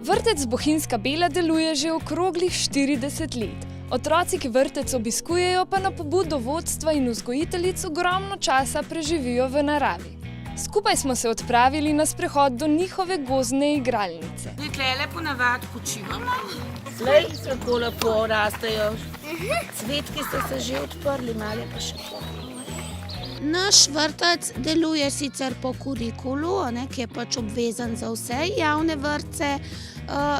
Vrtec Bohinjska Bela deluje že okroglih 40 let. Otroci, ki vrtec obiskujejo, pa na pobudo vodstva in vzgojiteljic ogromno časa preživijo v naravi. Skupaj smo se odpravili na sprehod do njihove gozdne igralnice. Tukaj ponavadi počivamo. Slej se tako lepo rastejo. Cvetki so se že odprli, malo pa še to. Naš vrtec deluje sicer po kurikulu, ki je pač obvezen za vse javne vrtce.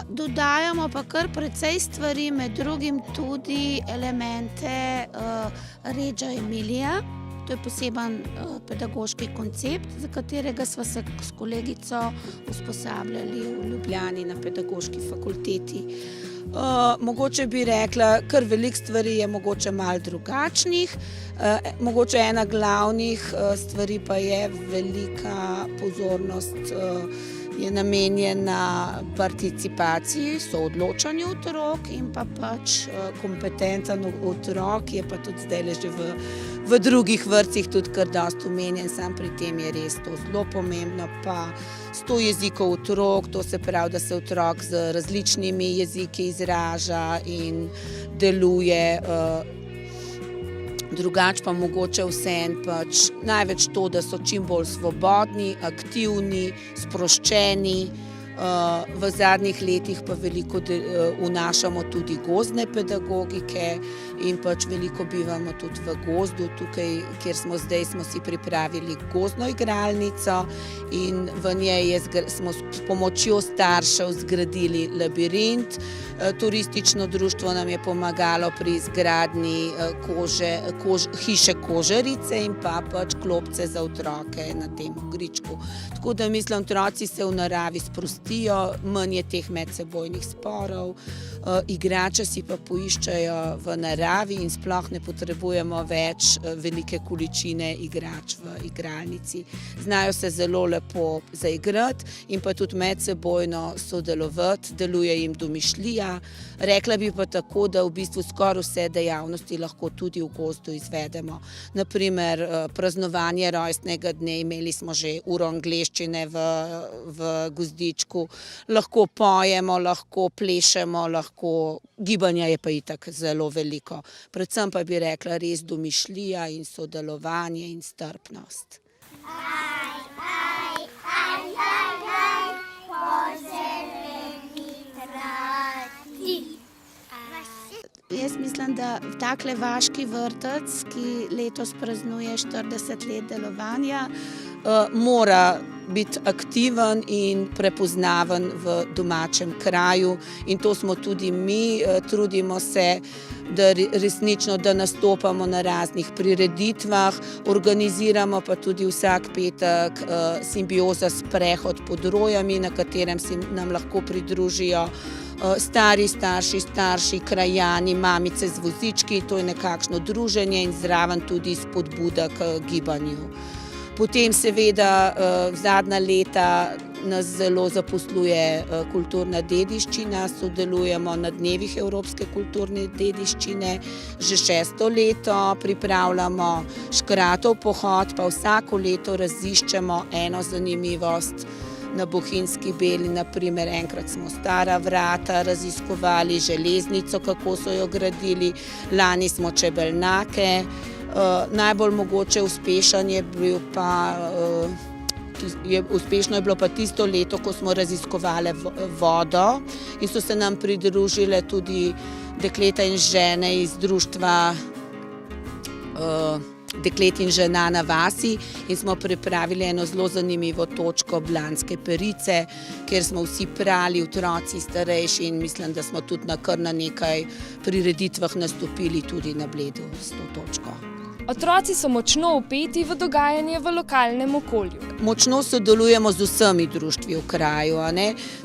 Dodajamo pa kar precej stvari, med drugim tudi elemente Reggio Emilia. To je poseben pedagoški koncept, za katerega sva se s kolegico usposabljali v Ljubljani na pedagoški fakulteti. Mogoče bi rekla, kar veliko stvari je mogoče malo drugačnih. Mogoče ena glavnih stvari pa je velika pozornost je namenjena participaciji, soodločanju otrok in pa pač kompetencan otrok je pa tudi zdaj že v drugih vrtcih tudi kar dosti omenjen, sam pri tem je res to zelo pomembno, pa 100 jezikov otrok, to se pravi, da se otrok z različnimi jeziki izraža in deluje. Drugače pa mogoče vseeno pač največ to, da so čim bolj svobodni, aktivni, sproščeni. V zadnjih letih pa veliko vnašamo tudi gozdne pedagogike in pač veliko bivamo tudi v gozdu. Tukaj, kjer smo zdaj, smo si pripravili gozdno igralnico in v njej smo s pomočjo staršev zgradili labirint. Turistično društvo nam je pomagalo pri izgradnji hiše Kožarice in pa pač klopce za otroke na tem gričku. Tako da mislim, otroci se v naravi sprostijo, manj je teh medsebojnih sporov, igrače si pa poiščejo v naravi in sploh ne potrebujemo več velike količine igrač v igralnici. Znajo se zelo lepo zaigrati in pa tudi medsebojno sodelovati, deluje jim domišljija. Rekla bi pa tako, da v bistvu skoraj vse dejavnosti lahko tudi v gozdu izvedemo. Naprimer, praznovanje rojstnega dne, imeli smo že uro angleščine v gozdičku, lahko pojemo, lahko plešemo, gibanja je pa itak zelo veliko. Predvsem pa bi rekla res domišljija in sodelovanje in strpnost. Jaz mislim, da takle vaški vrtec, ki letos praznuje 40 let delovanja, mora biti aktiven in prepoznaven v domačem kraju in to smo tudi mi, trudimo se, da resnično, da nastopamo na raznih prireditvah, organiziramo pa tudi vsak petek Simbioza sprehod pod Rojami, na katerem se nam lahko pridružijo stari starši, krajani, mamice z vozički, to je nekakšno druženje in zraven tudi spodbuda k gibanju. Potem seveda zadnja leta nas zelo zaposluje kulturna dediščina, sodelujemo na dnevih evropske kulturne dediščine, že 6. leto pripravljamo Škratov pohod, pa vsako leto raziščemo eno zanimivost. Na Bohinjski Beli, naprimer, enkrat smo Stara vrata raziskovali, železnico, kako so jo gradili, lani smo Čebelnake. Najbolj mogoče uspešno je bilo pa tisto leto, ko smo raziskovali vodo in so se nam pridružile tudi dekleta in žene iz društva Deklet in žena na vasi in smo pripravili eno zelo zanimivo točko Blanske perice, kjer smo vsi prali, otroci, starejši in mislim, da smo tudi kar na nekaj prireditvah nastopili tudi na Bledu s to točko. Otroci so močno vpeti v dogajanje v lokalnem okolju. Močno sodelujemo z vsemi društvi v kraju,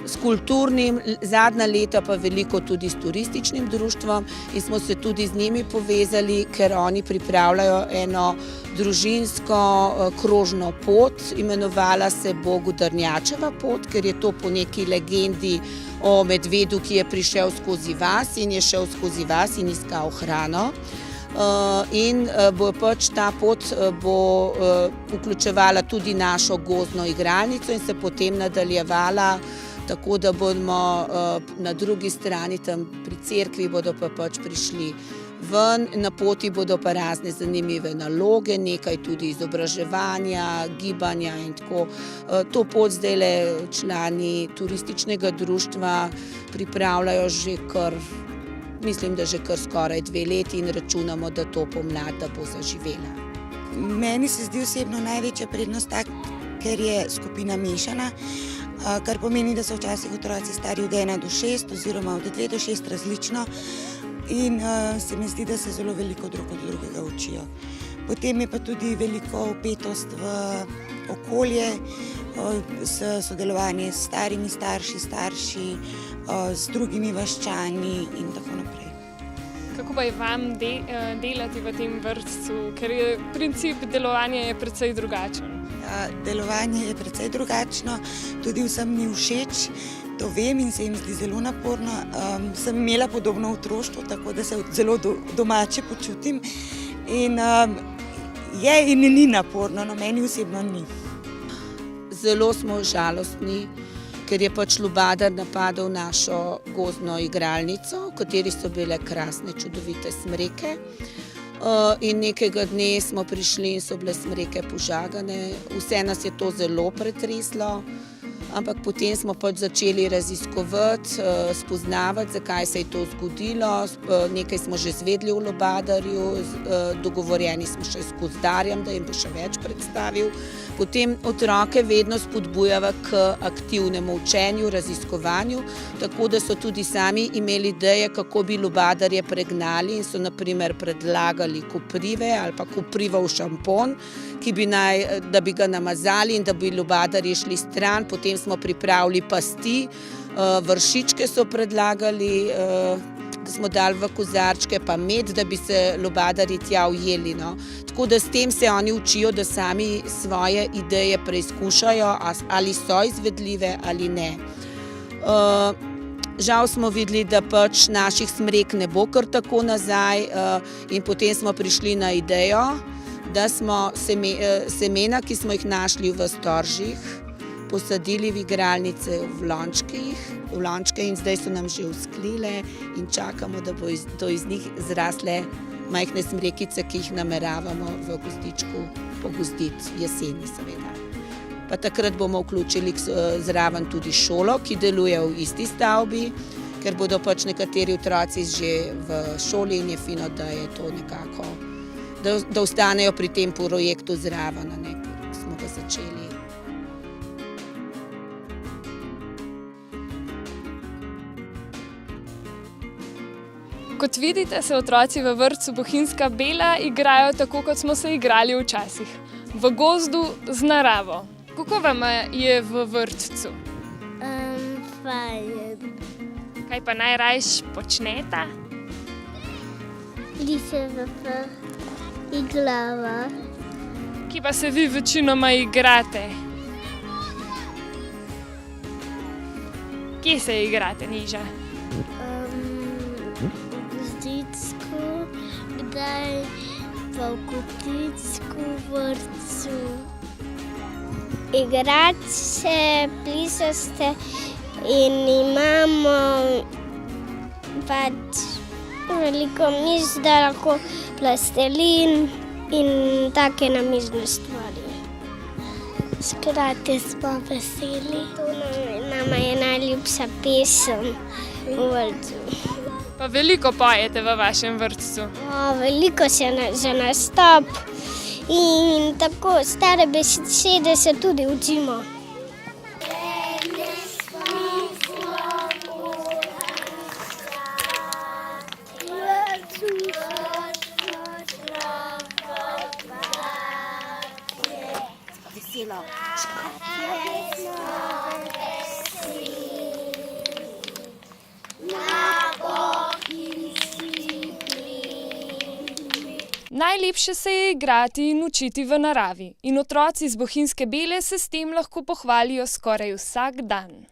s kulturnim, zadnja leta pa veliko tudi s turističnim društvom in smo se tudi z njimi povezali, ker oni pripravljajo eno družinsko krožno pot, imenovala se bo Godrnjačeva pot, ker je to po neki legendi o medvedu, ki je prišel skozi vas in je šel skozi vas in iskal hrano. In bo pač ta pot bo vključevala tudi našo gozdno igralnico in se potem nadaljevala tako da bomo na drugi strani, tam pri cerkvi, bodo pa pač prišli ven, na poti bodo pa razne zanimive naloge, nekaj tudi izobraževanja, gibanja in tako. To pot zdajle člani turističnega društva pripravljajo že kar, mislim, da že kar skoraj 2 leti in računamo, da to pomlad da bo zaživela. Meni se zdi osebno največja prednost tak, ker je skupina mešana, kar pomeni, da so včasih otroci stari od 1 do 6 oziroma od 2 do 6 različno in se mi zdi, da se zelo veliko drug od drugega učijo. Potem je pa tudi veliko vpetost v okolje, sodelovanje s starimi starši, z drugimi vaščani in tako naprej. Kako pa je vam delati v tem vrtcu, ker je princip delovanja je precej drugačen? Delovanje je precej drugačno, tudi vsem ni všeč, to vem in se jim zdi zelo naporno. Sem imela podobno otroštvo, tako da se zelo domače počutim in je in ni naporno, no meni osebno ni. Zelo smo žalostni, ker je pač lubadar napadel našo gozdno igralnico, v kateri so bile krasne, čudovite smreke. In nekega dne smo prišli in so bile smreke požagane. Vse nas je to zelo pretreslo, ampak potem smo pač začeli raziskovati, spoznavati, zakaj se je to zgodilo. Nekaj smo že izvedeli v lubadarju, dogovorjeni smo še s gozdarjem, da jim bo še več predstavil. Potem otroke vedno spodbujava k aktivnemu učenju, raziskovanju, tako da so tudi sami imeli ideje, kako bi lubadarje pregnali in so na primer predlagali koprive ali pa koprivov šampon, da bi ga namazali in da bi lubadarji šli stran. Potem smo pripravili pasti, vršičke so predlagali, da smo dali v kozarčke, pa med, da bi se lubadarji tja ujeli. No. Tako da s tem se oni učijo, da sami svoje ideje preizkušajo, ali so izvedljive ali ne. Žal smo videli, da pač naših smrek ne bo kar tako nazaj in potem smo prišli na idejo, da smo semena, ki smo jih našli v storžih, posadili v igralnice v lončke in zdaj so nam že usklile in čakamo, da bodo iz njih zrasle majhne smrekice, ki jih nameravamo v gozdičku pogozditi jeseni seveda. Pa takrat bomo vključili zraven tudi šolo, ki deluje v isti stavbi, ker bodo pač nekateri otroci že v šoli in je fino, da je to nekako, da ostanejo pri tem projektu zraven, ko smo ga začeli. Kot vidite, se otroci v vrtcu Bohinjska Bela igrajo tako, kot smo se igrali včasih. V gozdu z naravo. Kako vam je v vrtcu? Fajn. Kaj pa najrajš počneta? Risava pa igrava. Kje pa se vi večinoma igrate? Kje se igrate, Niža? Kdaj pa v koticku vrtcu. Igrati se, plisaste in imamo pač veliko miz, da lahko plastelin in take namizne stvari. Skrate smo veseli. To nama je najljubša pesem v vrtcu. Pa veliko pojete v vašem vrtcu? Veliko se za nastop in tako stare besede se tudi učimo. Najlepše se je igrati in učiti v naravi in otroci z Bohinjske Bele se s tem lahko pohvalijo skoraj vsak dan.